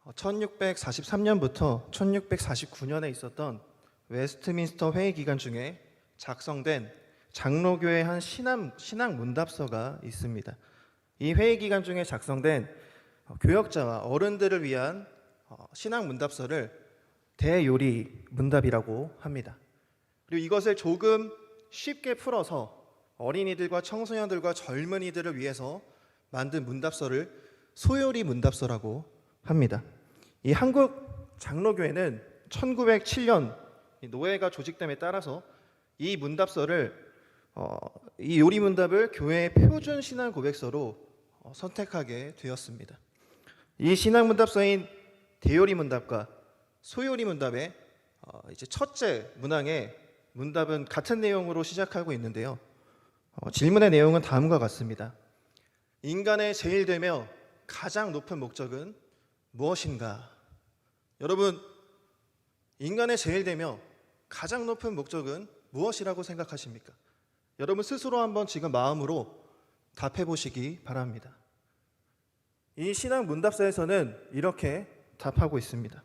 1643년부터 1649년에 있었던 웨스트민스터 회의 기간 중에 작성된 장로교의 한 신앙 문답서가 있습니다. 이 회의 기간 중에 작성된 교역자와 어른들을 위한 신앙 문답서를 대요리 문답이라고 합니다. 그리고 이것을 조금 쉽게 풀어서 어린이들과 청소년들과 젊은이들을 위해서 만든 문답서를 소요리 문답서라고 합니다. 이 한국 장로교회는 1907년 노예가 조직됨에 따라서 이 문답서를 이 요리 문답을 교회의 표준 신앙 고백서로 선택하게 되었습니다. 이 신앙 문답서인 대요리 문답과 소요리 문답의 이제 첫째 문항의 문답은 같은 내용으로 시작하고 있는데요. 질문의 내용은 다음과 같습니다. 인간의 제일되며 가장 높은 목적은 무엇인가? 여러분, 인간의 제일되며 가장 높은 목적은 무엇이라고 생각하십니까? 여러분 스스로 한번 지금 마음으로 답해 보시기 바랍니다. 이 신앙 문답서에서는 이렇게 답하고 있습니다.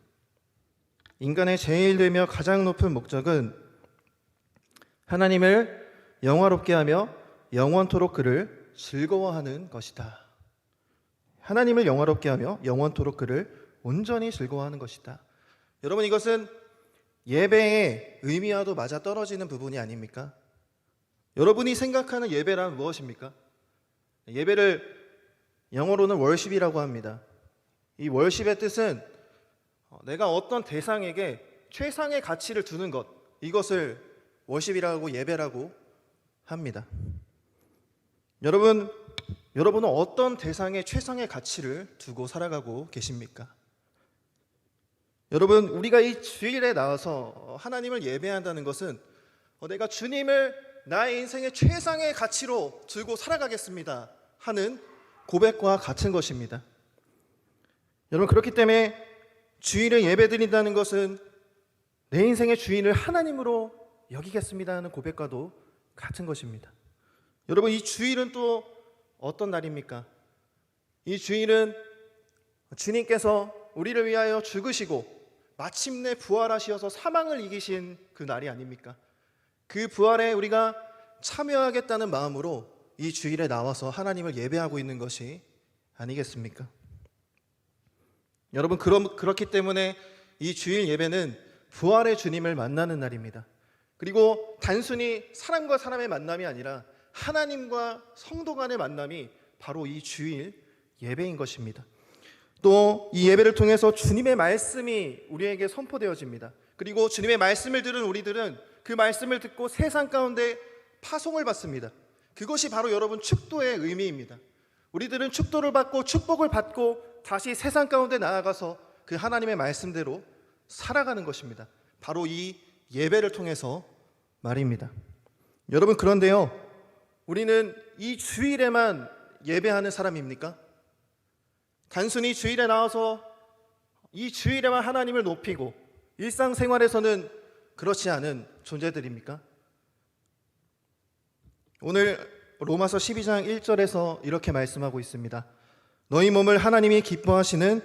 인간의 제일되며 가장 높은 목적은 하나님을 영화롭게 하며 영원토록 그를 즐거워하는 것이다. 하나님을 영화롭게 하며 영원토록 그를 온전히 즐거워하는 것이다. 여러분, 이것은 예배의 의미와도 맞아떨어지는 부분이 아닙니까? 여러분이 생각하는 예배란 무엇입니까? 예배를 영어로는 월십이라고 합니다. 이 월십의 뜻은 내가 어떤 대상에게 최상의 가치를 두는 것, 이것을 월십이라고 예배라고 합니다. 여러분은 어떤 대상에 최상의 가치를 두고 살아가고 계십니까? 여러분, 우리가 이 주일에 나와서 하나님을 예배한다는 것은 내가 주님을 나의 인생의 최상의 가치로 두고 살아가겠습니다 하는 고백과 같은 것입니다. 여러분, 그렇기 때문에 주일에 예배드린다는 것은 내 인생의 주인을 하나님으로 여기겠습니다 하는 고백과도 같은 것입니다. 여러분, 이 주일은 또 어떤 날입니까? 이 주일은 주님께서 우리를 위하여 죽으시고 마침내 부활하시어서 사망을 이기신 그 날이 아닙니까? 그 부활에 우리가 참여하겠다는 마음으로 이 주일에 나와서 하나님을 예배하고 있는 것이 아니겠습니까? 여러분, 그렇기 때문에 이 주일 예배는 부활의 주님을 만나는 날입니다. 그리고 단순히 사람과 사람의 만남이 아니라 하나님과 성도 간의 만남이 바로 이 주일 예배인 것입니다. 또 이 예배를 통해서 주님의 말씀이 우리에게 선포되어집니다. 그리고 주님의 말씀을 들은 우리들은 그 말씀을 듣고 세상 가운데 파송을 받습니다. 그것이 바로 여러분 축도의 의미입니다. 우리들은 축도를 받고 축복을 받고 다시 세상 가운데 나아가서 그 하나님의 말씀대로 살아가는 것입니다. 바로 이 예배를 통해서 말입니다. 여러분, 그런데요, 우리는 이 주일에만 예배하는 사람입니까? 단순히 주일에 나와서 이 주일에만 하나님을 높이고 일상생활에서는 그렇지 않은 존재들입니까? 오늘 로마서 12장 1절에서 이렇게 말씀하고 있습니다. 너희 몸을 하나님이 기뻐하시는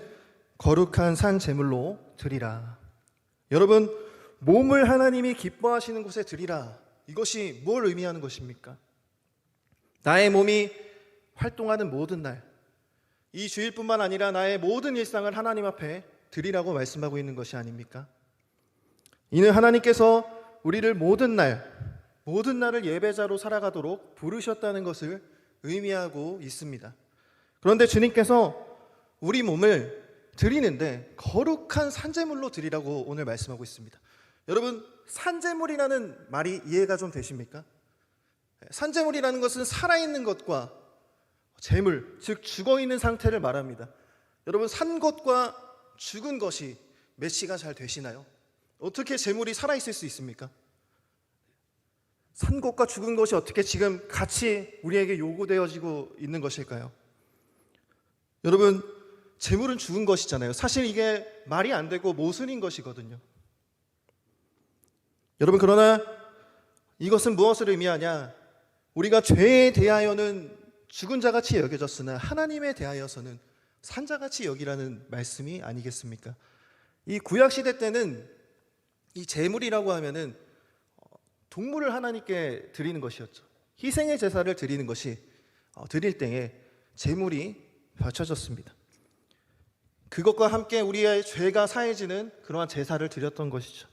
거룩한 산 제물로 드리라. 여러분, 몸을 하나님이 기뻐하시는 곳에 드리라. 이것이 뭘 의미하는 것입니까? 나의 몸이 활동하는 모든 날, 이 주일뿐만 아니라 나의 모든 일상을 하나님 앞에 드리라고 말씀하고 있는 것이 아닙니까? 이는 하나님께서 우리를 모든 날을 예배자로 살아가도록 부르셨다는 것을 의미하고 있습니다. 그런데 주님께서 우리 몸을 드리는데 거룩한 산제물로 드리라고 오늘 말씀하고 있습니다. 여러분, 산제물이라는 말이 이해가 좀 되십니까? 산제물이라는 것은 살아있는 것과 재물, 즉 죽어있는 상태를 말합니다. 여러분, 산 것과 죽은 것이 매치가 잘 되시나요? 어떻게 재물이 살아있을 수 있습니까? 산 것과 죽은 것이 어떻게 지금 같이 우리에게 요구되어지고 있는 것일까요? 여러분, 재물은 죽은 것이잖아요. 사실 이게 말이 안 되고 모순인 것이거든요. 여러분, 그러나 이것은 무엇을 의미하냐? 우리가 죄에 대하여는 죽은 자같이 여겨졌으나 하나님에 대하여서는 산자같이 여기라는 말씀이 아니겠습니까? 이 구약 시대 때는 이 제물이라고 하면은 동물을 하나님께 드리는 것이었죠. 희생의 제사를 드리는 것이 드릴 때에 제물이 바쳐졌습니다. 그것과 함께 우리의 죄가 사해지는 그러한 제사를 드렸던 것이죠.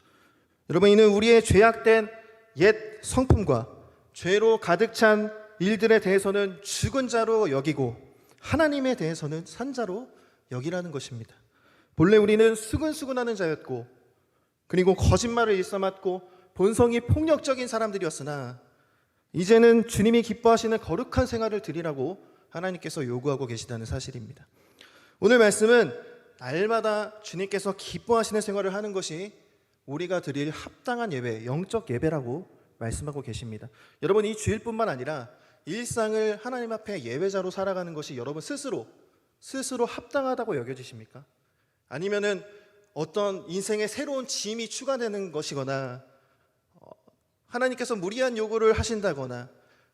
여러분, 이는 우리의 죄악된 옛 성품과 죄로 가득 찬 일들에 대해서는 죽은 자로 여기고 하나님에 대해서는 산 자로 여기라는 것입니다. 본래 우리는 수근수근하는 자였고 그리고 거짓말을 일삼았고 본성이 폭력적인 사람들이었으나 이제는 주님이 기뻐하시는 거룩한 생활을 드리라고 하나님께서 요구하고 계시다는 사실입니다. 오늘 말씀은 날마다 주님께서 기뻐하시는 생활을 하는 것이 우리가 드릴 합당한 예배, 영적 예배라고 말씀하고 계십니다. 여러분, 이 주일뿐만 아니라 일상을 하나님 앞에 예배자로 살아가는 것이 여러분 스스로 합당하다고 여겨지십니까? 아니면은 어떤 인생의 새로운 짐이 추가되는 것이거나 하나님께서 무리한 요구를 하신다거나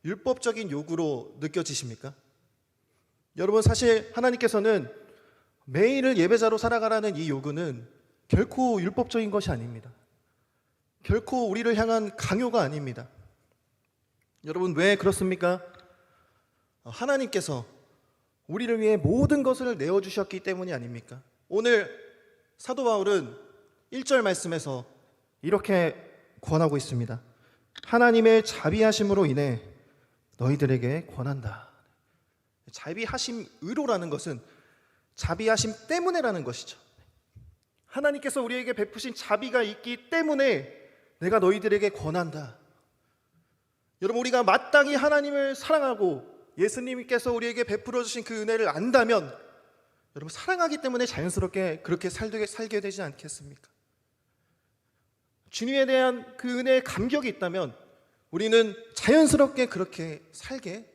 율법적인 요구로 느껴지십니까? 여러분, 사실 하나님께서는 매일을 예배자로 살아가라는 이 요구는 결코 율법적인 것이 아닙니다. 결코 우리를 향한 강요가 아닙니다. 여러분, 왜 그렇습니까? 하나님께서 우리를 위해 모든 것을 내어주셨기 때문이 아닙니까? 오늘 사도 바울은 1절 말씀에서 이렇게 권하고 있습니다. 하나님의 자비하심으로 인해 너희들에게 권한다. 자비하심으로라는 것은 자비하심 때문에라는 것이죠. 하나님께서 우리에게 베푸신 자비가 있기 때문에 내가 너희들에게 권한다. 여러분, 우리가 마땅히 하나님을 사랑하고 예수님께서 우리에게 베풀어 주신 그 은혜를 안다면 여러분, 사랑하기 때문에 자연스럽게 그렇게 살게 되지 않겠습니까? 주님에 대한 그 은혜의 감격이 있다면 우리는 자연스럽게 그렇게 살게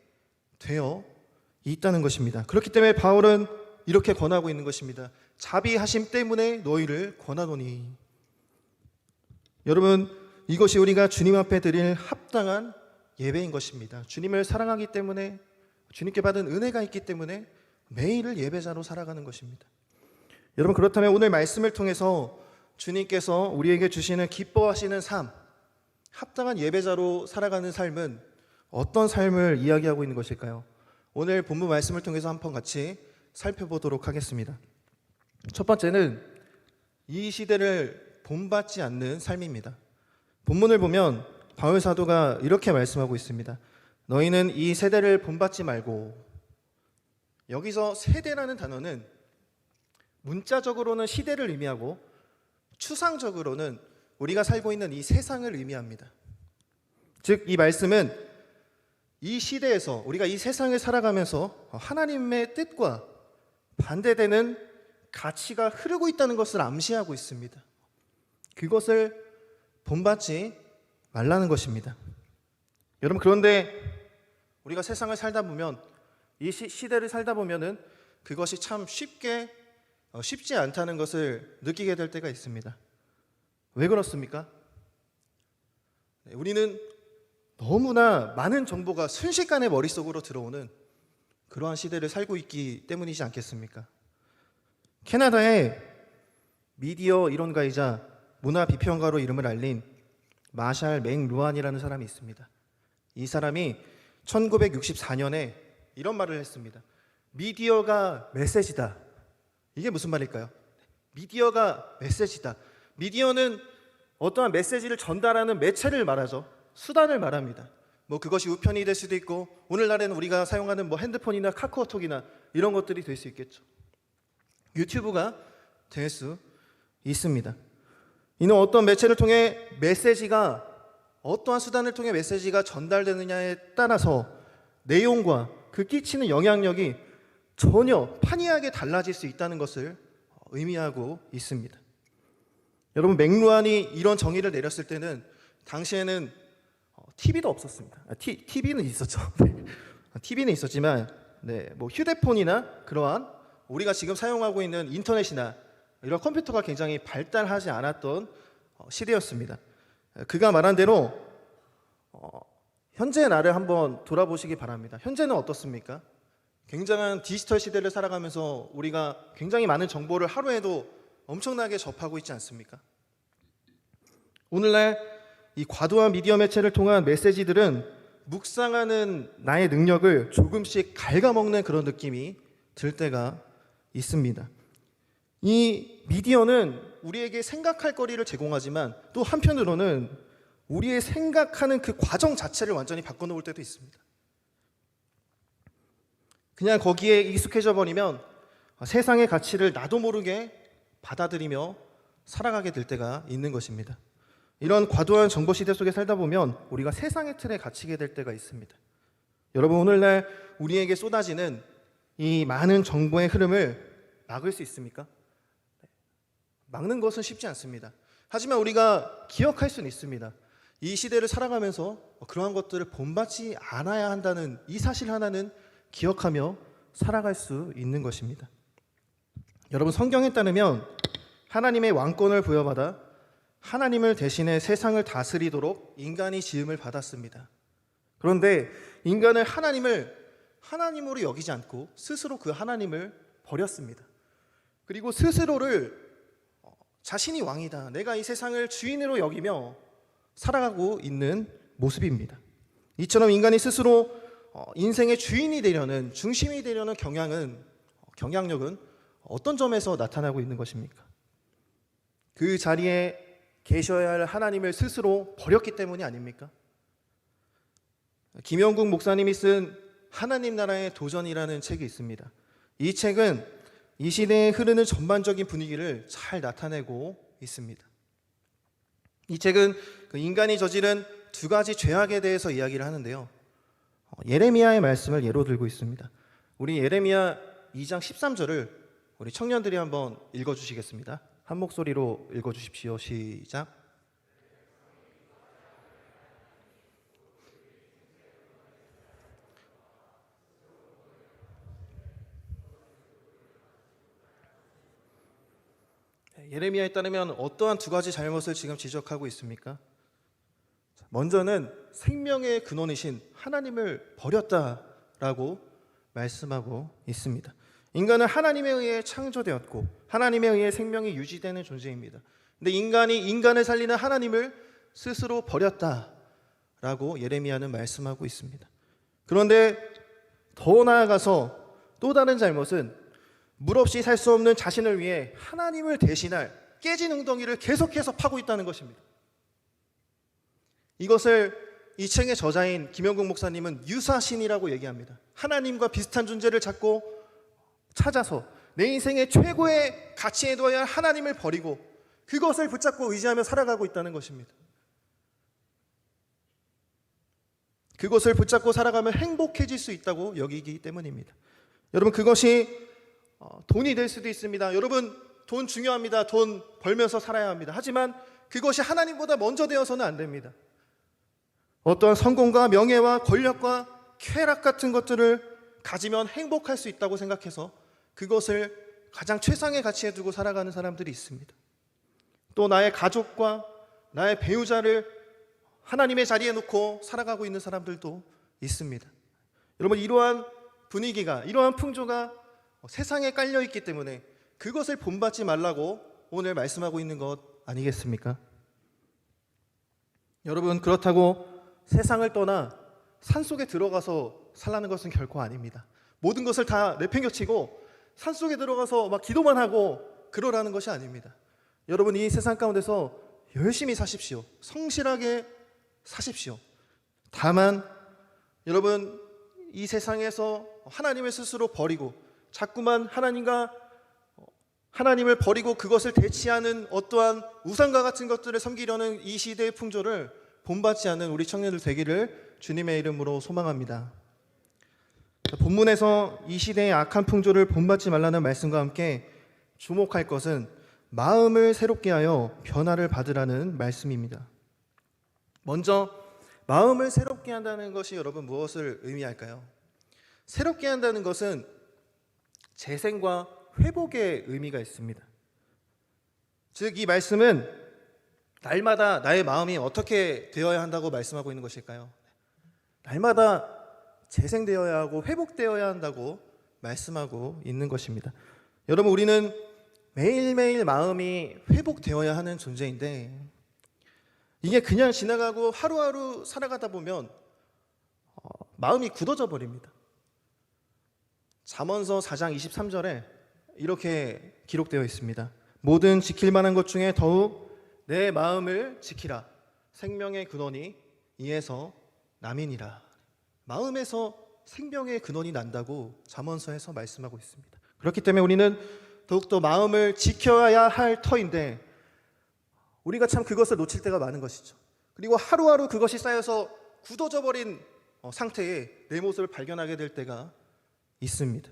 되어 있다는 것입니다. 그렇기 때문에 바울은 이렇게 권하고 있는 것입니다. 자비하심 때문에 너희를 권하노니. 여러분, 이것이 우리가 주님 앞에 드릴 합당한 예배인 것입니다. 주님을 사랑하기 때문에, 주님께 받은 은혜가 있기 때문에 매일을 예배자로 살아가는 것입니다. 여러분, 그렇다면 오늘 말씀을 통해서 주님께서 우리에게 주시는 기뻐하시는 삶, 합당한 예배자로 살아가는 삶은 어떤 삶을 이야기하고 있는 것일까요? 오늘 본문 말씀을 통해서 한번 같이 살펴보도록 하겠습니다. 첫 번째는 이 시대를 본받지 않는 삶입니다. 본문을 보면 바울 사도가 이렇게 말씀하고 있습니다. 너희는 이 세대를 본받지 말고. 여기서 세대라는 단어는 문자적으로는 시대를 의미하고 추상적으로는 우리가 살고 있는 이 세상을 의미합니다. 즉, 이 말씀은 이 시대에서 우리가 이 세상을 살아가면서 하나님의 뜻과 반대되는 가치가 흐르고 있다는 것을 암시하고 있습니다. 그것을 본받지 말라는 것입니다. 여러분, 그런데 우리가 세상을 살다 보면, 이 시대를 살다 보면은 그것이 참 쉽지 않다는 것을 느끼게 될 때가 있습니다. 왜 그렇습니까? 우리는 너무나 많은 정보가 순식간에 머릿속으로 들어오는 그러한 시대를 살고 있기 때문이지 않겠습니까? 캐나다의 미디어 이론가이자 문화 비평가로 이름을 알린 마샬 맥루안이라는 사람이 있습니다. 이 사람이 1964년에 이런 말을 했습니다. 미디어가 메시지다. 이게 무슨 말일까요? 미디어가 메시지다. 미디어는 어떠한 메시지를 전달하는 매체를 말하죠. 수단을 말합니다. 그것이 우편이 될 수도 있고, 오늘날에는 우리가 사용하는 핸드폰이나 카카오톡이나 이런 것들이 될 수 있겠죠. 유튜브가 될 수 있습니다. 이는 어떤 매체를 통해 메시지가, 어떠한 수단을 통해 메시지가 전달되느냐에 따라서 내용과 그 끼치는 영향력이 전혀 판이하게 달라질 수 있다는 것을 의미하고 있습니다. 여러분, 맥루안이 이런 정의를 내렸을 때는 당시에는 TV도 없었습니다. TV는 있었죠. TV는 있었지만 휴대폰이나 그러한 우리가 지금 사용하고 있는 인터넷이나 이런 컴퓨터가 굉장히 발달하지 않았던 시대였습니다. 그가 말한 대로 현재의 나를 한번 돌아보시기 바랍니다. 현재는 어떻습니까? 굉장한 디지털 시대를 살아가면서 우리가 굉장히 많은 정보를 하루에도 엄청나게 접하고 있지 않습니까? 오늘날 이 과도한 미디어 매체를 통한 메시지들은 묵상하는 나의 능력을 조금씩 갉아먹는 그런 느낌이 들 때가 있습니다. 이 미디어는 우리에게 생각할 거리를 제공하지만 또 한편으로는 우리의 생각하는 그 과정 자체를 완전히 바꿔놓을 때도 있습니다. 그냥 거기에 익숙해져 버리면 세상의 가치를 나도 모르게 받아들이며 살아가게 될 때가 있는 것입니다. 이런 과도한 정보 시대 속에 살다 보면 우리가 세상의 틀에 갇히게 될 때가 있습니다. 여러분, 오늘날 우리에게 쏟아지는 이 많은 정보의 흐름을 막을 수 있습니까? 막는 것은 쉽지 않습니다. 하지만 우리가 기억할 수는 있습니다. 이 시대를 살아가면서 그러한 것들을 본받지 않아야 한다는 이 사실 하나는 기억하며 살아갈 수 있는 것입니다. 여러분, 성경에 따르면 하나님의 왕권을 부여받아 하나님을 대신해 세상을 다스리도록 인간이 지음을 받았습니다. 그런데 인간은 하나님으로 여기지 않고 스스로 그 하나님을 버렸습니다. 그리고 스스로를 자신이 왕이다, 내가 이 세상을 주인으로 여기며 살아가고 있는 모습입니다. 이처럼 인간이 스스로 인생의 주인이 되려는, 중심이 되려는 경향력은 어떤 점에서 나타나고 있는 것입니까? 그 자리에 계셔야 할 하나님을 스스로 버렸기 때문이 아닙니까? 김영국 목사님이 쓴 하나님 나라의 도전이라는 책이 있습니다. 이 책은 이 시대에 흐르는 전반적인 분위기를 잘 나타내고 있습니다. 이 책은 그 인간이 저지른 두 가지 죄악에 대해서 이야기를 하는데요. 예레미야의 말씀을 예로 들고 있습니다. 우리 예레미야 2장 13절을 우리 청년들이 한번 읽어주시겠습니다. 한 목소리로 읽어주십시오. 시작. 예레미야에 따르면 어떠한 두 가지 잘못을 지금 지적하고 있습니까? 먼저는 생명의 근원이신 하나님을 버렸다라고 말씀하고 있습니다. 인간은 하나님에 의해 창조되었고 하나님에 의해 생명이 유지되는 존재입니다. 근데 인간이 인간을 살리는 하나님을 스스로 버렸다라고 예레미야는 말씀하고 있습니다. 그런데 더 나아가서 또 다른 잘못은 물 없이 살 수 없는 자신을 위해 하나님을 대신할 깨진 웅덩이를 계속해서 파고 있다는 것입니다. 이것을 이 책의 저자인 김영국 목사님은 유사신이라고 얘기합니다. 하나님과 비슷한 존재를 찾아서 내 인생의 최고의 가치에 둬야 할 하나님을 버리고 그것을 붙잡고 의지하며 살아가고 있다는 것입니다. 그것을 붙잡고 살아가면 행복해질 수 있다고 여기기 때문입니다. 여러분, 그것이 돈이 될 수도 있습니다. 여러분, 돈 중요합니다. 돈 벌면서 살아야 합니다. 하지만 그것이 하나님보다 먼저 되어서는 안 됩니다. 어떠한 성공과 명예와 권력과 쾌락 같은 것들을 가지면 행복할 수 있다고 생각해서 그것을 가장 최상의 가치에 두고 살아가는 사람들이 있습니다. 또 나의 가족과 나의 배우자를 하나님의 자리에 놓고 살아가고 있는 사람들도 있습니다. 여러분, 이러한 분위기가, 이러한 풍조가 세상에 깔려 있기 때문에 그것을 본받지 말라고 오늘 말씀하고 있는 것 아니겠습니까? 여러분, 그렇다고 세상을 떠나 산속에 들어가서 살라는 것은 결코 아닙니다. 모든 것을 다 내팽겨치고 산속에 들어가서 막 기도만 하고 그러라는 것이 아닙니다. 여러분, 이 세상 가운데서 열심히 사십시오. 성실하게 사십시오. 다만 여러분, 이 세상에서 하나님을 스스로 버리고 자꾸만 하나님을 버리고 그것을 대치하는 어떠한 우상과 같은 것들을 섬기려는 이 시대의 풍조를 본받지 않는 우리 청년들 되기를 주님의 이름으로 소망합니다. 본문에서 이 시대의 악한 풍조를 본받지 말라는 말씀과 함께 주목할 것은 마음을 새롭게 하여 변화를 받으라는 말씀입니다. 먼저 마음을 새롭게 한다는 것이 여러분 무엇을 의미할까요? 새롭게 한다는 것은 재생과 회복의 의미가 있습니다. 즉, 이 말씀은 날마다 나의 마음이 어떻게 되어야 한다고 말씀하고 있는 것일까요? 날마다 재생되어야 하고 회복되어야 한다고 말씀하고 있는 것입니다. 여러분, 우리는 매일매일 마음이 회복되어야 하는 존재인데 이게 그냥 지나가고 하루하루 살아가다 보면 마음이 굳어져 버립니다. 잠언서 4장 23절에 이렇게 기록되어 있습니다. 모든 지킬 만한 것 중에 더욱 내 마음을 지키라. 생명의 근원이 이에서 남이니라. 마음에서 생명의 근원이 난다고 잠언서에서 말씀하고 있습니다. 그렇기 때문에 우리는 더욱더 마음을 지켜야 할 터인데 우리가 참 그것을 놓칠 때가 많은 것이죠. 그리고 하루하루 그것이 쌓여서 굳어져 버린 상태에 내 모습을 발견하게 될 때가 있습니다.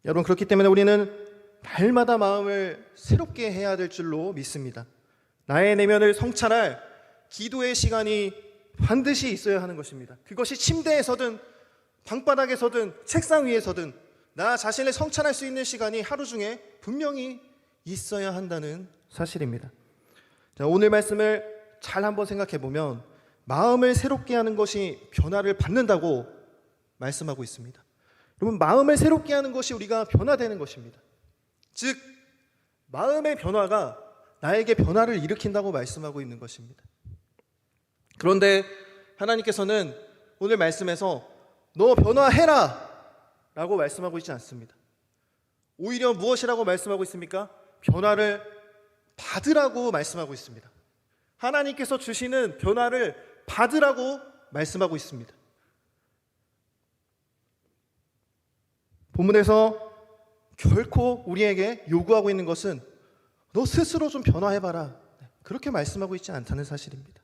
여러분, 그렇기 때문에 우리는 날마다 마음을 새롭게 해야 될 줄로 믿습니다. 나의 내면을 성찰할 기도의 시간이 반드시 있어야 하는 것입니다. 그것이 침대에서든 방바닥에서든 책상 위에서든 나 자신을 성찰할 수 있는 시간이 하루 중에 분명히 있어야 한다는 사실입니다. 자, 오늘 말씀을 잘 한번 생각해 보면 마음을 새롭게 하는 것이 변화를 받는다고 말씀하고 있습니다. 여러분, 마음을 새롭게 하는 것이 우리가 변화되는 것입니다. 즉, 마음의 변화가 나에게 변화를 일으킨다고 말씀하고 있는 것입니다. 그런데 하나님께서는 오늘 말씀에서 너 변화해라 라고 말씀하고 있지 않습니다. 오히려 무엇이라고 말씀하고 있습니까? 변화를 받으라고 말씀하고 있습니다. 하나님께서 주시는 변화를 받으라고 말씀하고 있습니다. 본문에서 결코 우리에게 요구하고 있는 것은 너 스스로 좀 변화해봐라, 그렇게 말씀하고 있지 않다는 사실입니다.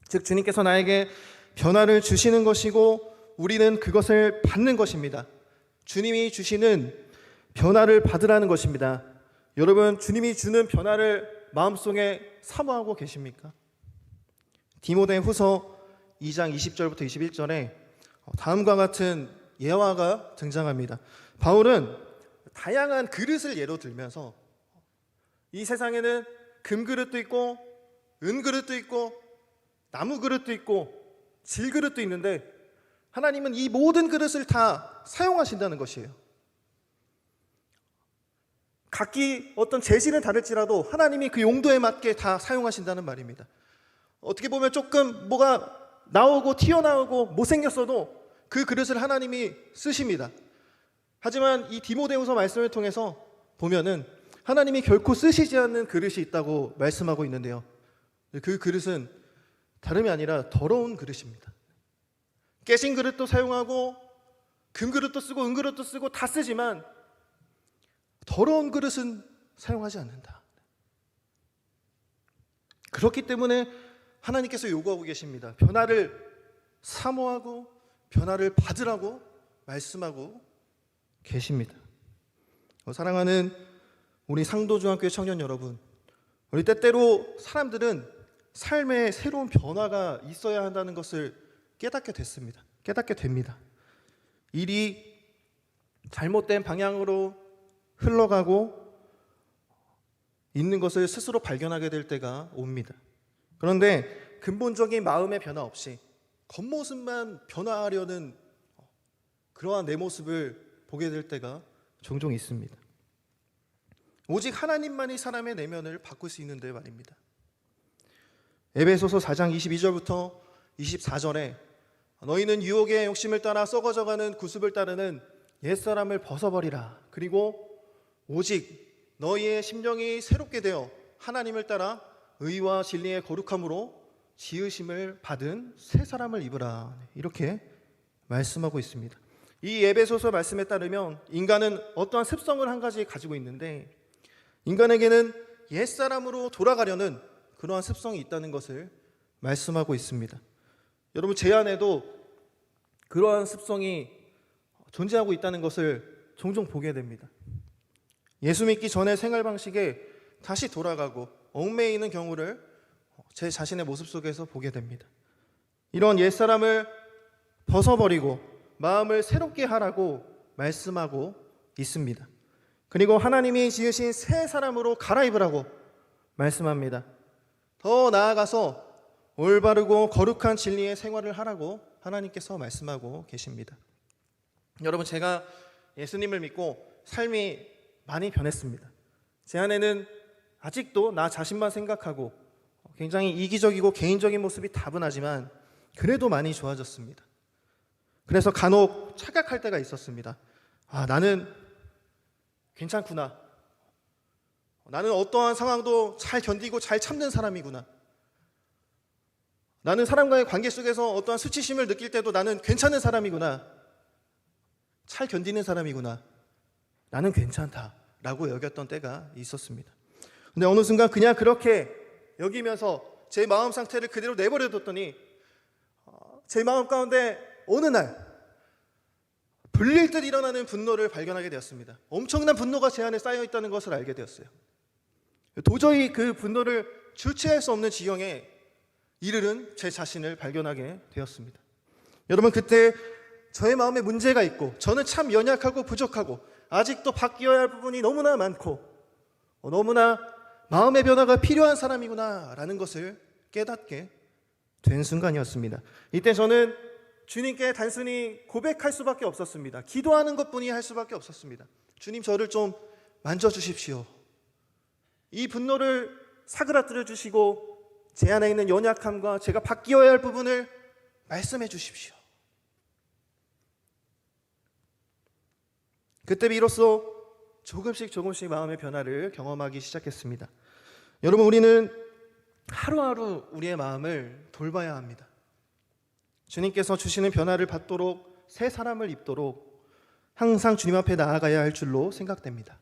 즉, 주님께서 나에게 변화를 주시는 것이고 우리는 그것을 받는 것입니다. 주님이 주시는 변화를 받으라는 것입니다. 여러분, 주님이 주는 변화를 마음속에 사모하고 계십니까? 디모데후서 2장 20절부터 21절에 다음과 같은 예화가 등장합니다. 바울은 다양한 그릇을 예로 들면서 이 세상에는 금그릇도 있고 은그릇도 있고 나무 그릇도 있고 질그릇도 있는데 하나님은 이 모든 그릇을 다 사용하신다는 것이에요. 각기 어떤 재질은 다를지라도 하나님이 그 용도에 맞게 다 사용하신다는 말입니다. 어떻게 보면 조금 뭐가 나오고 튀어나오고 못생겼어도 그 그릇을 하나님이 쓰십니다. 하지만 이 디모데후서 말씀을 통해서 보면은 하나님이 결코 쓰시지 않는 그릇이 있다고 말씀하고 있는데요. 그 그릇은 다름이 아니라 더러운 그릇입니다. 깨진 그릇도 사용하고 금그릇도 쓰고 은그릇도 쓰고 다 쓰지만 더러운 그릇은 사용하지 않는다. 그렇기 때문에 하나님께서 요구하고 계십니다. 변화를 사모하고 변화를 받으라고 말씀하고 계십니다. 사랑하는 우리 상도중학교의 청년 여러분, 우리 때때로 사람들은 삶에 새로운 변화가 있어야 한다는 것을 깨닫게 됩니다. 일이 잘못된 방향으로 흘러가고 있는 것을 스스로 발견하게 될 때가 옵니다. 그런데 근본적인 마음의 변화 없이 겉모습만 변화하려는 그러한 내 모습을 보게 될 때가 종종 있습니다. 오직 하나님만이 사람의 내면을 바꿀 수 있는데 말입니다. 에베소서 4장 22절부터 24절에 너희는 유혹의 욕심을 따라 썩어져가는 구습을 따르는 옛사람을 벗어버리라. 그리고 오직 너희의 심령이 새롭게 되어 하나님을 따라 의와 진리의 거룩함으로 지으심을 받은 새 사람을 입으라. 이렇게 말씀하고 있습니다. 이 에베소서 말씀에 따르면 인간은 어떠한 습성을 한 가지 가지고 있는데 인간에게는 옛사람으로 돌아가려는 그러한 습성이 있다는 것을 말씀하고 있습니다. 여러분, 제 안에도 그러한 습성이 존재하고 있다는 것을 종종 보게 됩니다. 예수 믿기 전의 생활 방식에 다시 돌아가고 얽매이는 경우를 제 자신의 모습 속에서 보게 됩니다. 이런 옛사람을 벗어버리고 마음을 새롭게 하라고 말씀하고 있습니다. 그리고 하나님이 지으신 새 사람으로 갈아입으라고 말씀합니다. 더 나아가서 올바르고 거룩한 진리의 생활을 하라고 하나님께서 말씀하고 계십니다. 여러분, 제가 예수님을 믿고 삶이 많이 변했습니다. 제 안에는 아직도 나 자신만 생각하고 굉장히 이기적이고 개인적인 모습이 다분하지만 그래도 많이 좋아졌습니다. 그래서 간혹 착각할 때가 있었습니다. 나는 괜찮구나. 나는 어떠한 상황도 잘 견디고 잘 참는 사람이구나. 나는 사람과의 관계 속에서 어떠한 수치심을 느낄 때도 나는 괜찮은 사람이구나. 잘 견디는 사람이구나. 나는 괜찮다라고 여겼던 때가 있었습니다. 근데 어느 순간 그냥 그렇게 여기면서 제 마음 상태를 그대로 내버려 뒀더니 제 마음 가운데 어느 날 불릴 듯 일어나는 분노를 발견하게 되었습니다. 엄청난 분노가 제 안에 쌓여 있다는 것을 알게 되었어요. 도저히 그 분노를 주체할 수 없는 지경에 이르른 제 자신을 발견하게 되었습니다. 여러분, 그때 저의 마음에 문제가 있고 저는 참 연약하고 부족하고 아직도 바뀌어야 할 부분이 너무나 많고 너무나 마음의 변화가 필요한 사람이구나 라는 것을 깨닫게 된 순간이었습니다. 이때 저는 주님께 단순히 고백할 수밖에 없었습니다. 기도하는 것뿐이 할 수밖에 없었습니다. 주님, 저를 좀 만져주십시오. 이 분노를 사그라뜨려 주시고 제 안에 있는 연약함과 제가 바뀌어야 할 부분을 말씀해 주십시오. 그때 비로소 조금씩 마음의 변화를 경험하기 시작했습니다. 여러분, 우리는 하루하루 우리의 마음을 돌봐야 합니다. 주님께서 주시는 변화를 받도록 새 사람을 입도록 항상 주님 앞에 나아가야 할 줄로 생각됩니다.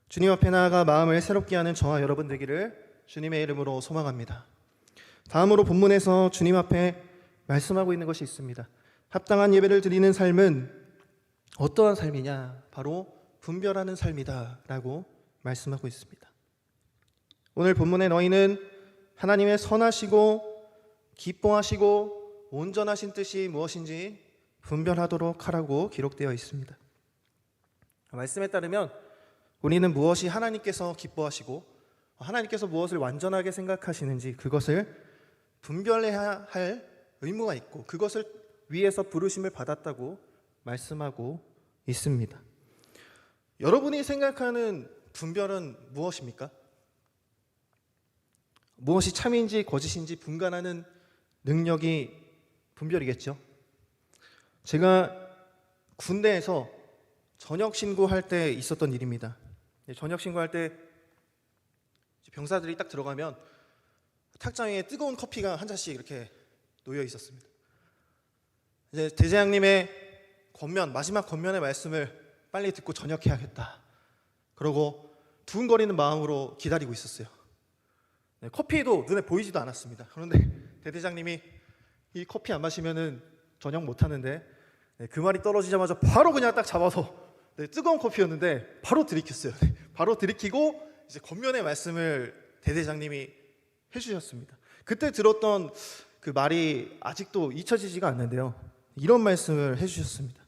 주님 앞에 나아가 마음을 새롭게 하는 저와 여러분 되기를 주님의 이름으로 소망합니다. 다음으로 본문에서 주님 앞에 말씀하고 있는 것이 있습니다. 합당한 예배를 드리는 삶은 어떠한 삶이냐? 바로 분별하는 삶이다 라고 말씀하고 있습니다. 오늘 본문의 너희는 하나님의 선하시고 기뻐하시고 온전하신 뜻이 무엇인지 분별하도록 하라고 기록되어 있습니다. 말씀에 따르면 우리는 무엇이 하나님께서 기뻐하시고 하나님께서 무엇을 완전하게 생각하시는지 그것을 분별해야 할 의무가 있고 그것을 위해서 부르심을 받았다고 말씀하고 있습니다. 여러분이 생각하는 분별은 무엇입니까? 무엇이 참인지 거짓인지 분간하는 능력이 분별이겠죠. 제가 군대에서 전역 신고할 때 있었던 일입니다. 전역 신고할 때 병사들이 딱 들어가면 탁장 위에 뜨거운 커피가 한 잔씩 이렇게 놓여 있었습니다. 이제 대대장님의 권면, 마지막 권면의 말씀을 빨리 듣고 전역해야겠다. 그러고 두근거리는 마음으로 기다리고 있었어요. 커피도 눈에 보이지도 않았습니다. 그런데 대대장님이 이 커피 안 마시면은 전역 못 하는데 그 말이 떨어지자마자 바로 그냥 딱 잡아서 뜨거운 커피였는데 바로 들이켰어요. 바로 들이키고 이제 권면의 말씀을 대대장님이 해주셨습니다. 그때 들었던 그 말이 아직도 잊혀지지가 않는데요. 이런 말씀을 해주셨습니다.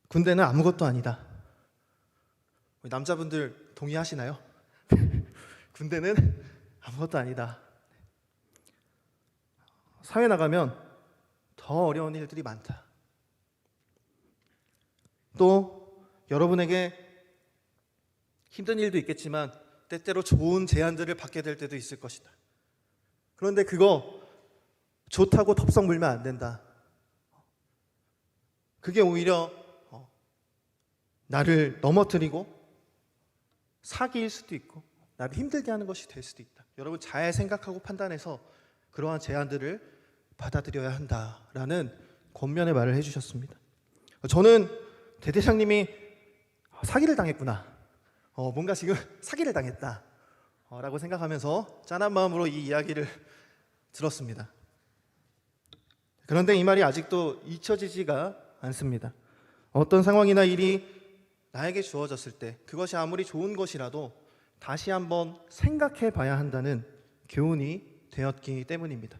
군대는 아무것도 아니다. 남자분들 동의하시나요? 군대는 아무것도 아니다. 사회 나가면 더 어려운 일들이 많다. 또 여러분에게 힘든 일도 있겠지만 때때로 좋은 제안들을 받게 될 때도 있을 것이다. 그런데 그거 좋다고 덥석 물면 안 된다. 그게 오히려 나를 넘어뜨리고 사기일 수도 있고 나를 힘들게 하는 것이 될 수도 있다. 여러분 잘 생각하고 판단해서 그러한 제안들을 받아들여야 한다라는 권면의 말을 해주셨습니다. 저는 대대장님이 사기를 당했구나. 뭔가 지금 사기를 당했다. 라고 생각하면서 짠한 마음으로 이 이야기를 들었습니다. 그런데 이 말이 아직도 잊혀지지가 않습니다. 어떤 상황이나 일이 나에게 주어졌을 때 그것이 아무리 좋은 것이라도 다시 한번 생각해 봐야 한다는 교훈이 되었기 때문입니다.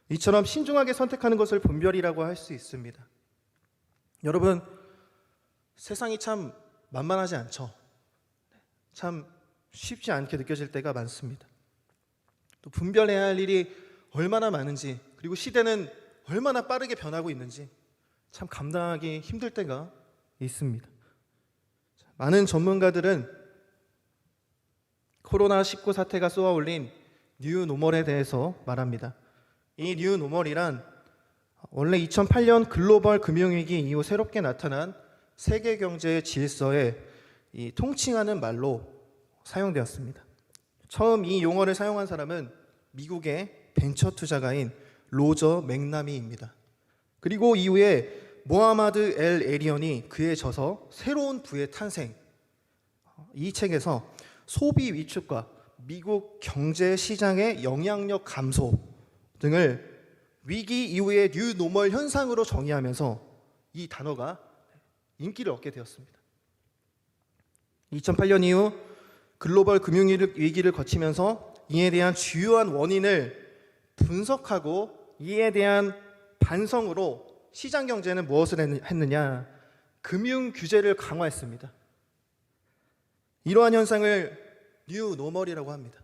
이처럼 신중하게 선택하는 것을 분별이라고 할 수 있습니다. 여러분, 세상이 참 만만하지 않죠. 참 쉽지 않게 느껴질 때가 많습니다. 또 분별해야 할 일이 얼마나 많은지, 그리고 시대는 얼마나 빠르게 변하고 있는지 참 감당하기 힘들 때가 있습니다. 많은 전문가들은 코로나19 사태가 쏘아올린 뉴노멀에 대해서 말합니다. 이 뉴노멀이란 원래 2008년 글로벌 금융위기 이후 새롭게 나타난 세계 경제의 질서에 통칭하는 말로 사용되었습니다. 처음 이 용어를 사용한 사람은 미국의 벤처 투자가인 로저 맥나미입니다. 그리고 이후에 모하마드 엘 에리언이 그에 져서 새로운 부의 탄생, 이 책에서 소비 위축과 미국 경제 시장의 영향력 감소 등을 위기 이후의 뉴노멀 현상으로 정의하면서 이 단어가 인기를 얻게 되었습니다. 2008년 이후 글로벌 금융위기를 거치면서 이에 대한 주요한 원인을 분석하고 이에 대한 반성으로 시장 경제는 무엇을 했느냐? 금융 규제를 강화했습니다. 이러한 현상을 뉴노멀이라고 합니다.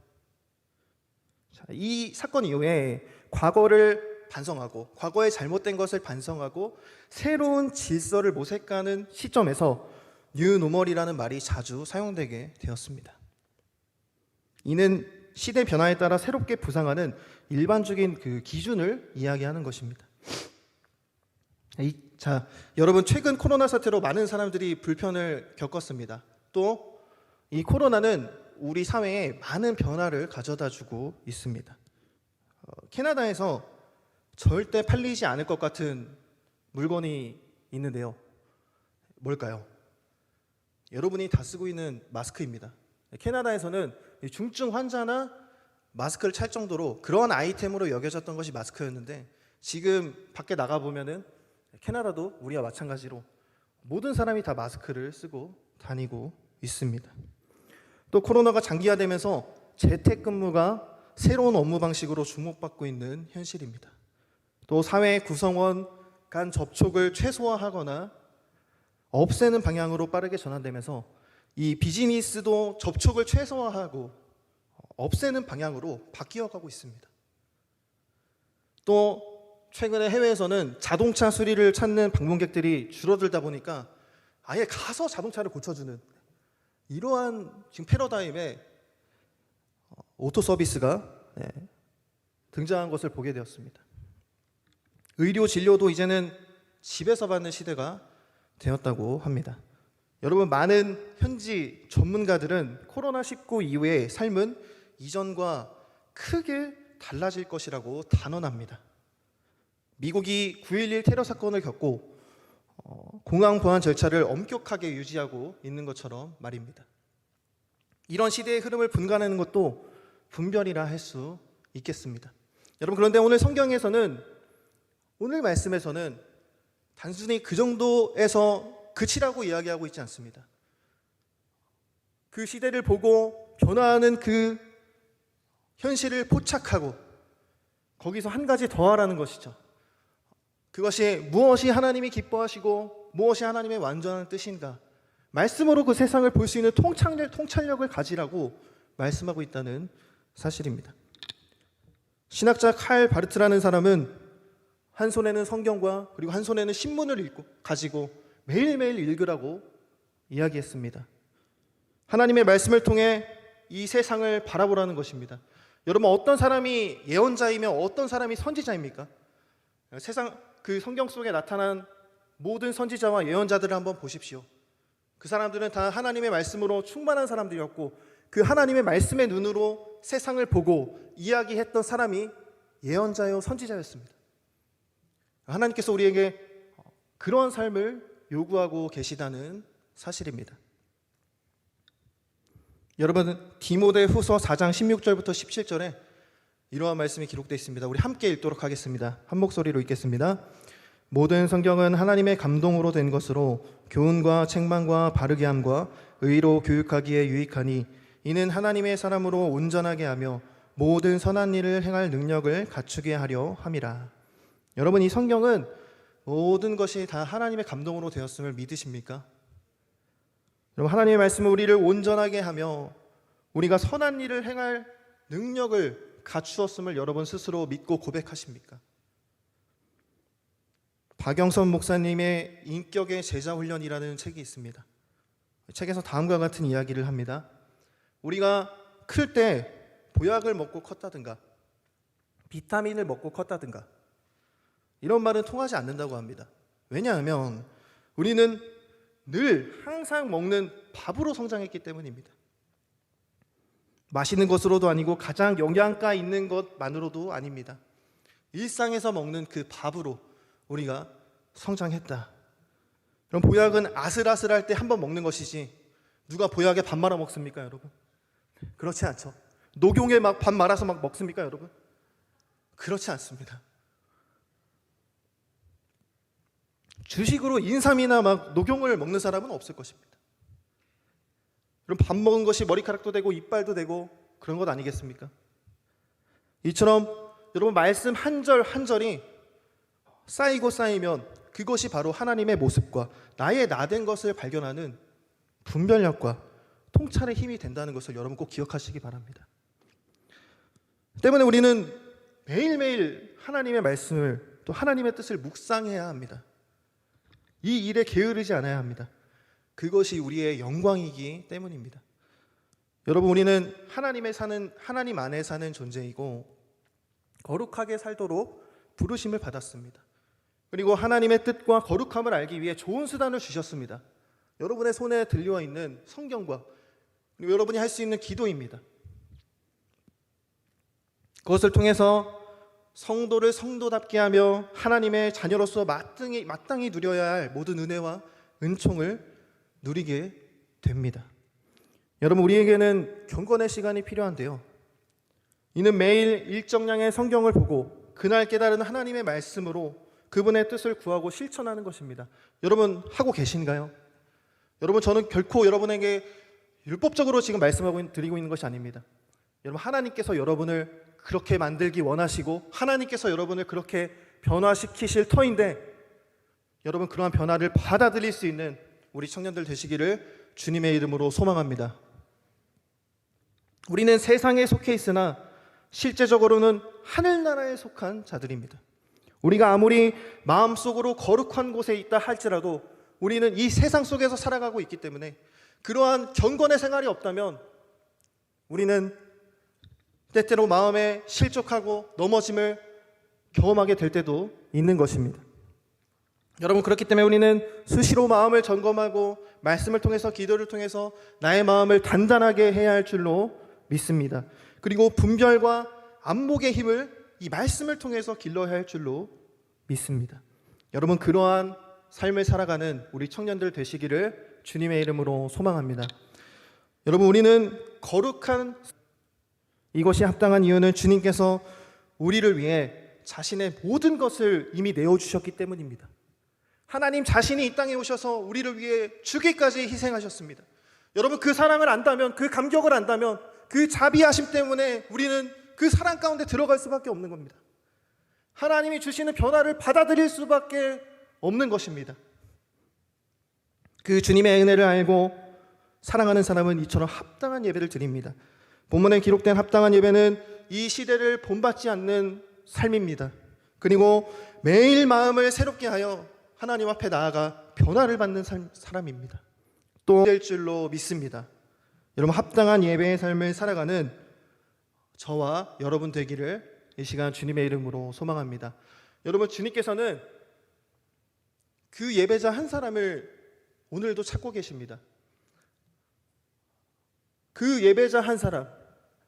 이 사건 이후에 과거를 반성하고 과거에 잘못된 것을 반성하고 새로운 질서를 모색하는 시점에서 뉴노멀이라는 말이 자주 사용되게 되었습니다. 이는 시대 변화에 따라 새롭게 부상하는 일반적인 그 기준을 이야기하는 것입니다. 여러분, 최근 코로나 사태로 많은 사람들이 불편을 겪었습니다. 또 이 코로나는 우리 사회에 많은 변화를 가져다 주고 있습니다. 캐나다에서 절대 팔리지 않을 것 같은 물건이 있는데요. 뭘까요? 여러분이 다 쓰고 있는 마스크입니다. 캐나다에서는 중증 환자나 마스크를 찰 정도로 그런 아이템으로 여겨졌던 것이 마스크였는데, 지금 밖에 나가보면은 캐나다도 우리와 마찬가지로 모든 사람이 다 마스크를 쓰고 다니고 있습니다. 또 코로나가 장기화되면서 재택근무가 새로운 업무 방식으로 주목받고 있는 현실입니다. 또 사회 구성원 간 접촉을 최소화하거나 없애는 방향으로 빠르게 전환되면서 이 비즈니스도 접촉을 최소화하고 없애는 방향으로 바뀌어가고 있습니다. 또 최근에 해외에서는 자동차 수리를 찾는 방문객들이 줄어들다 보니까 아예 가서 자동차를 고쳐주는 이러한 지금 패러다임의 오토 서비스가 등장한 것을 보게 되었습니다. 의료 진료도 이제는 집에서 받는 시대가 되었다고 합니다. 여러분, 많은 현지 전문가들은 코로나19 이후의 삶은 이전과 크게 달라질 것이라고 단언합니다. 미국이 9.11 테러 사건을 겪고 공항 보안 절차를 엄격하게 유지하고 있는 것처럼 말입니다. 이런 시대의 흐름을 분간하는 것도 분별이라 할 수 있겠습니다. 여러분, 그런데 오늘 성경에서는, 오늘 말씀에서는 단순히 그 정도에서 그치라고 이야기하고 있지 않습니다. 그 시대를 보고 변화하는 그 현실을 포착하고 거기서 한 가지 더 하라는 것이죠. 그것이 무엇이 하나님이 기뻐하시고 무엇이 하나님의 완전한 뜻인가, 말씀으로 그 세상을 볼 수 있는 통찰력을 가지라고 말씀하고 있다는 사실입니다. 신학자 칼 바르트라는 사람은 한 손에는 성경과 그리고 한 손에는 신문을 가지고 매일매일 읽으라고 이야기했습니다. 하나님의 말씀을 통해 이 세상을 바라보라는 것입니다. 여러분, 어떤 사람이 예언자이며 어떤 사람이 선지자입니까? 세상 그 성경 속에 나타난 모든 선지자와 예언자들을 한번 보십시오. 그 사람들은 다 하나님의 말씀으로 충만한 사람들이었고, 그 하나님의 말씀의 눈으로 세상을 보고 이야기했던 사람이 예언자요 선지자였습니다. 하나님께서 우리에게 그런 삶을 요구하고 계시다는 사실입니다. 여러분, 디모데 후서 4장 16절부터 17절에 이러한 말씀이 기록되어 있습니다. 우리 함께 읽도록 하겠습니다. 한 목소리로 읽겠습니다. 모든 성경은 하나님의 감동으로 된 것으로 교훈과 책망과 바르게 함과 의로 교육하기에 유익하니 이는 하나님의 사람으로 온전하게 하며 모든 선한 일을 행할 능력을 갖추게 하려 함이라. 여러분, 이 성경은 모든 것이 다 하나님의 감동으로 되었음을 믿으십니까? 여러분, 하나님의 말씀은 우리를 온전하게 하며 우리가 선한 일을 행할 능력을 갖추었음을 여러분 스스로 믿고 고백하십니까? 박영선 목사님의 인격의 제자 훈련이라는 책이 있습니다. 책에서 다음과 같은 이야기를 합니다. 우리가 클 때 보약을 먹고 컸다든가 비타민을 먹고 컸다든가 이런 말은 통하지 않는다고 합니다. 왜냐하면 우리는 늘 항상 먹는 밥으로 성장했기 때문입니다. 맛있는 것으로도 아니고 가장 영양가 있는 것만으로도 아닙니다. 일상에서 먹는 그 밥으로 우리가 성장했다. 그럼 보약은 아슬아슬할 때 한 번 먹는 것이지 누가 보약에 밥 말아 먹습니까, 여러분? 그렇지 않죠. 녹용에 막 밥 말아서 막 먹습니까, 여러분? 그렇지 않습니다. 주식으로 인삼이나 막 녹용을 먹는 사람은 없을 것입니다. 그럼 밥 먹은 것이 머리카락도 되고 이빨도 되고 그런 것 아니겠습니까? 이처럼 여러분 말씀 한 절 한 절이 쌓이고 쌓이면 그것이 바로 하나님의 모습과 나의 나된 것을 발견하는 분별력과 통찰의 힘이 된다는 것을 여러분 꼭 기억하시기 바랍니다. 때문에 우리는 매일매일 하나님의 말씀을 또 하나님의 뜻을 묵상해야 합니다. 이 일에 게으르지 않아야 합니다. 그것이 우리의 영광이기 때문입니다. 여러분, 우리는 하나님 안에 사는 존재이고 거룩하게 살도록 부르심을 받았습니다. 그리고 하나님의 뜻과 거룩함을 알기 위해 좋은 수단을 주셨습니다. 여러분의 손에 들려 있는 성경과 그리고 여러분이 할 수 있는 기도입니다. 그것을 통해서 성도를 성도답게 하며 하나님의 자녀로서 마땅히 누려야 할 모든 은혜와 은총을 누리게 됩니다. 여러분, 우리에게는 경건의 시간이 필요한데요. 이는 매일 일정량의 성경을 보고 그날 깨달은 하나님의 말씀으로 그분의 뜻을 구하고 실천하는 것입니다. 여러분 하고 계신가요? 여러분, 저는 결코 여러분에게 율법적으로 지금 말씀하고 드리고 있는 것이 아닙니다. 여러분, 하나님께서 여러분을 그렇게 만들기 원하시고 하나님께서 여러분을 그렇게 변화시키실 터인데 여러분 그러한 변화를 받아들일 수 있는 우리 청년들 되시기를 주님의 이름으로 소망합니다. 우리는 세상에 속해 있으나 실제적으로는 하늘나라에 속한 자들입니다. 우리가 아무리 마음속으로 거룩한 곳에 있다 할지라도 우리는 이 세상 속에서 살아가고 있기 때문에 그러한 경건의 생활이 없다면 우리는 때때로 마음에 실족하고 넘어짐을 경험하게 될 때도 있는 것입니다. 여러분, 그렇기 때문에 우리는 수시로 마음을 점검하고 말씀을 통해서 기도를 통해서 나의 마음을 단단하게 해야 할 줄로 믿습니다. 그리고 분별과 안목의 힘을 이 말씀을 통해서 길러야 할 줄로 믿습니다. 여러분, 그러한 삶을 살아가는 우리 청년들 되시기를 주님의 이름으로 소망합니다. 여러분, 우리는 거룩한 이것이 합당한 이유는 주님께서 우리를 위해 자신의 모든 것을 이미 내어주셨기 때문입니다. 하나님 자신이 이 땅에 오셔서 우리를 위해 죽기까지 희생하셨습니다. 여러분, 그 사랑을 안다면, 그 감격을 안다면, 그 자비하심 때문에 우리는 그 사랑 가운데 들어갈 수밖에 없는 겁니다. 하나님이 주시는 변화를 받아들일 수밖에 없는 것입니다. 그 주님의 은혜를 알고 사랑하는 사람은 이처럼 합당한 예배를 드립니다. 본문에 기록된 합당한 예배는 이 시대를 본받지 않는 삶입니다. 그리고 매일 마음을 새롭게 하여 하나님 앞에 나아가 변화를 받는 사람입니다. 또 될 줄로 믿습니다. 여러분, 합당한 예배의 삶을 살아가는 저와 여러분 되기를 이 시간 주님의 이름으로 소망합니다. 여러분, 주님께서는 그 예배자 한 사람을 오늘도 찾고 계십니다. 그 예배자 한 사람,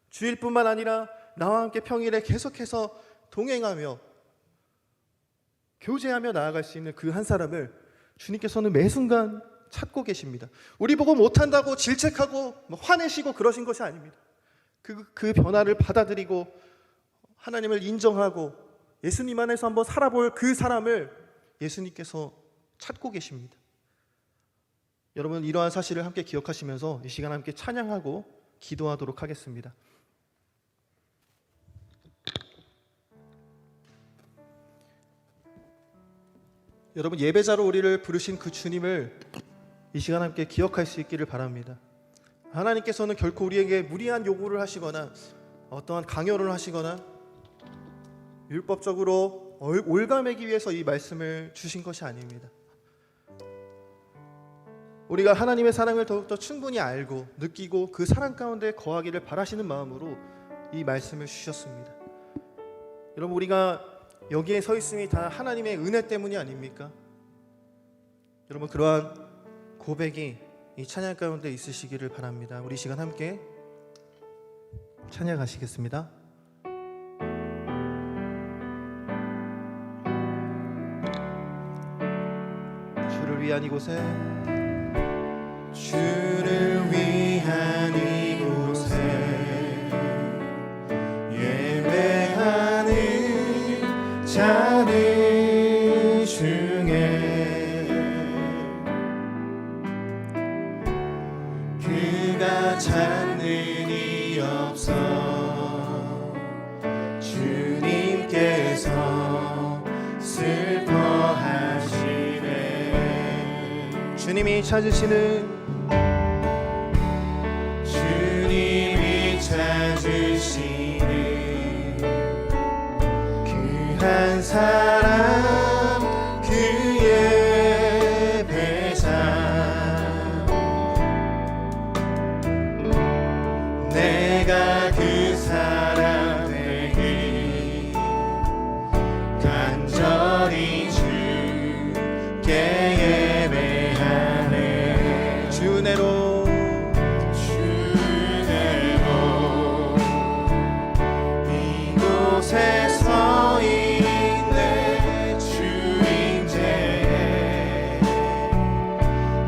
주일뿐만 아니라 나와 함께 평일에 계속해서 동행하며 교제하며 나아갈 수 있는 그 한 사람을 주님께서는 매 순간 찾고 계십니다. 우리 보고 못한다고 질책하고 화내시고 그러신 것이 아닙니다. 그 변화를 받아들이고 하나님을 인정하고 예수님 안에서 한번 살아볼 그 사람을 예수님께서 찾고 계십니다. 여러분, 이러한 사실을 함께 기억하시면서 이 시간 함께 찬양하고 기도하도록 하겠습니다. 여러분, 예배자로 우리를 부르신 그 주님을 이 시간 함께 기억할 수 있기를 바랍니다. 하나님께서는 결코 우리에게 무리한 요구를 하시거나 어떠한 강요를 하시거나 율법적으로 올가매기 위해서 이 말씀을 주신 것이 아닙니다. 우리가 하나님의 사랑을 더욱더 충분히 알고 느끼고 그 사랑 가운데 거하기를 바라시는 마음으로 이 말씀을 주셨습니다. 여러분, 우리가 여기에 서 있음이 다 하나님의 은혜 때문이 아닙니까? 여러분, 그러한 고백이 이 찬양 가운데 있으시기를 바랍니다. 우리 시간 함께 찬양하시겠습니다. 주를 위한 이곳에, 주를 위한 이곳에 예배하는 자들 중에 그가 찾는 이 없어 주님께서 슬퍼하시네. 주님이 찾으시는 그 한 사람 그의 배상 내가 그 사람 되기 간절히 주께 예배하네. 주 은혜로 이곳에 서 있네. 주임제에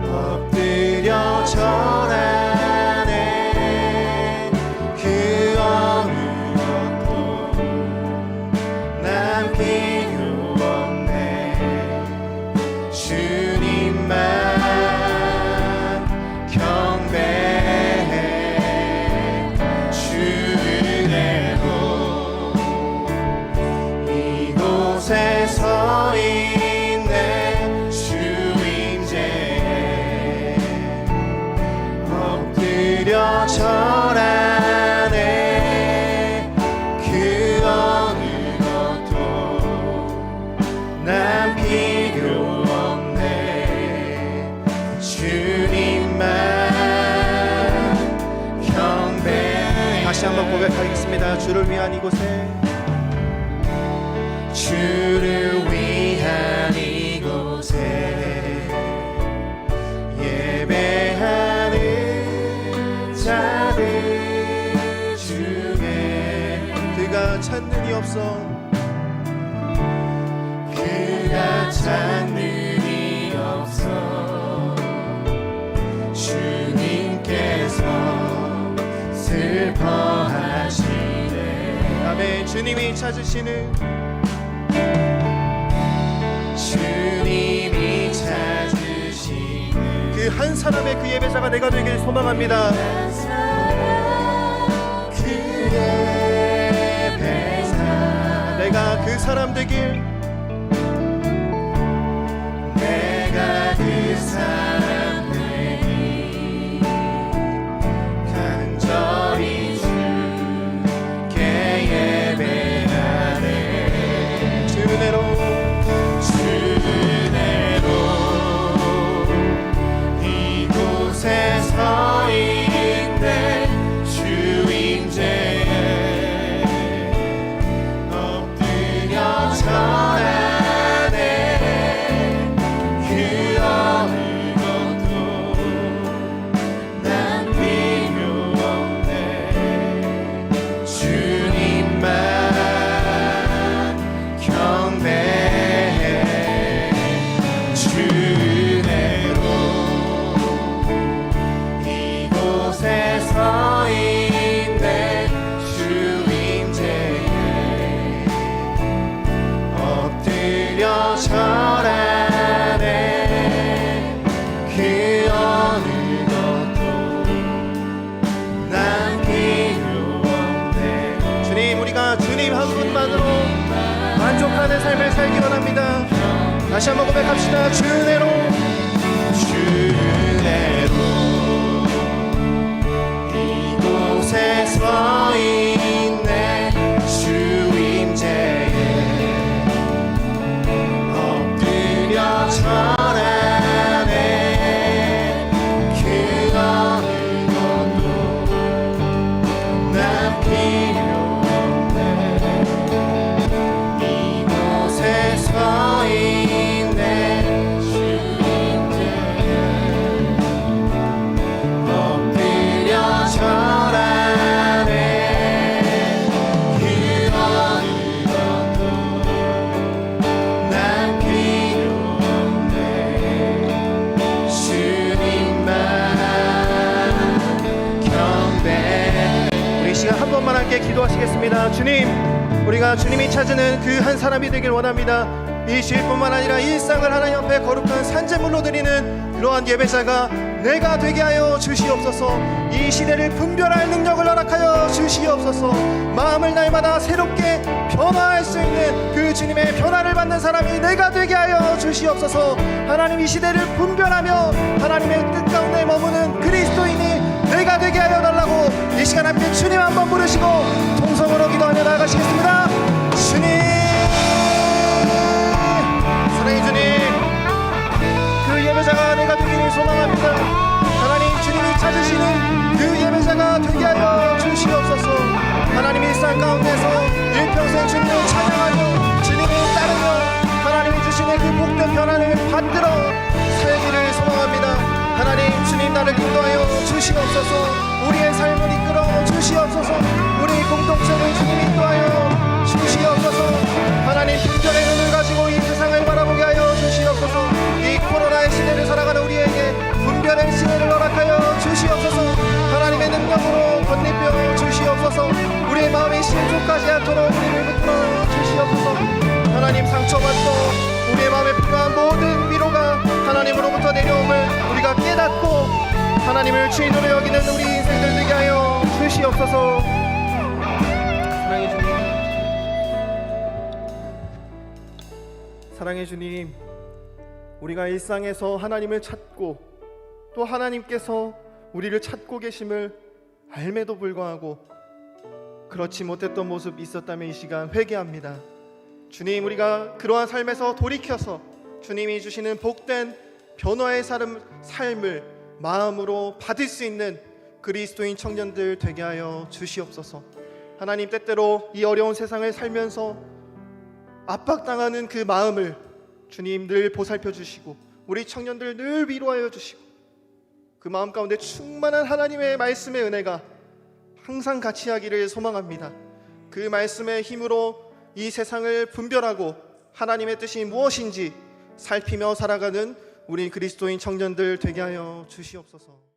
엎드려 절하네. 그 어느 것도 난 필요 없네. 주님만 경배해. 주 이곳에 서 있네. 주임제에 엎드려 절하네. 그 어느 것도 난 필요 없네. 주님만 경배해. 다시 한번 고백하겠습니다. 주를 위한 이곳에, 주를 위한 이곳에 예배하는 자들 중에 그가 찾는 이 없어 그가 찾는 이 없어 주님께서 슬퍼하시네. 아멘. 주님이 찾으시는 주님이 찾으시는 그 한 사람의 그 예배자가 내가 되길 소망합니다. 한 사람 그의 배상 내가 그 사람 되길, 내가 그 사람 되기 간절히 주께 예배하네. 주 은혜로 이곳에 서 있네. 주임제에 엎드려 절하네. 그 어느 것도 난 필요 없네. 주님만 경배해. 주 은혜로 이곳에 서 있네. 주임제에 엎드려 절하네. 그 어느 것도 난 필요 없네. 주님, 우리가 주님 한 분만으로 만족하는 삶을 살기 원합니다. 다시 한번 고백합시다. 주 은혜로, 주 은혜로 이곳에 서 있네. 주임제에 함께 기도하시겠습니다. 주님, 우리가 주님이 찾는 그 한 사람이 되길 원합니다. 이 주일뿐만 아니라 이 일상을 하나님 앞에 거룩한 산제물로 드리는 그러한 예배자가 내가 되게 하여 주시옵소서. 이 시대를 분별할 능력을 허락하여 주시옵소서. 마음을 날마다 새롭게 변화할 수 있는 그 주님의 변화를 받는 사람이 내가 되게 하여 주시옵소서. 하나님, 이 시대를 분별하며 하나님의 뜻 가운데 머무는 그리스도인이 내가 되게 하여 달라고 이 시간 함께 주님 한번 부르시고 통성으로 기도하며 나아가시겠습니다. 주님, 사랑의 주님, 그 예배자가 내가 되기를 소망합니다. 하나님, 주님이 찾으시는 그 예배자가 되게 하여 주시옵소서. 하나님, 일상 가운데서 일평생 주님을 찬양하며 주님을 따르며 하나님이 주시는 그 복된 변화를 받들어 살기를 소망합니다. 하나님, 주님 나를 인도하여 주시옵소서. 우리의 삶을 이끌어 주시옵소서. 우리 공동체를 주님 인도하여 주시옵소서. 하나님, 분별의 눈을 가지고 이 세상을 바라보게 하여 주시옵소서. 이 코로나의 시대를 살아가는 우리에게 분별의 시대를 허락하여 주시옵소서. 하나님의 능력으로 덧입혀 주시옵소서. 우리의 마음이 실족하지 않도록 우리를 붙들어 주시옵소서. 하나님, 상처받고 우리의 마음에 필요한 모든 위로가 하나님으로부터 내려옴을 우리가 깨닫고 하나님을 주인으로 여기는 우리 인생들 되게 하여 주시옵소서. 사랑의 주님, 사랑의 주님, 우리가 일상에서 하나님을 찾고 또 하나님께서 우리를 찾고 계심을 알매도 불구하고 그렇지 못했던 모습 있었다면 이 시간 회개합니다. 주님, 우리가 그러한 삶에서 돌이켜서 주님이 주시는 복된 변화의 삶을 마음으로 받을 수 있는 그리스도인 청년들 되게 하여 주시옵소서. 하나님, 때때로 이 어려운 세상을 살면서 압박당하는 그 마음을 주님 늘 보살펴 주시고 우리 청년들 늘 위로하여 주시고 그 마음 가운데 충만한 하나님의 말씀의 은혜가 항상 같이 하기를 소망합니다. 그 말씀의 힘으로 이 세상을 분별하고 하나님의 뜻이 무엇인지 살피며 살아가는 우리 그리스도인 청년들 되게 하여 주시옵소서.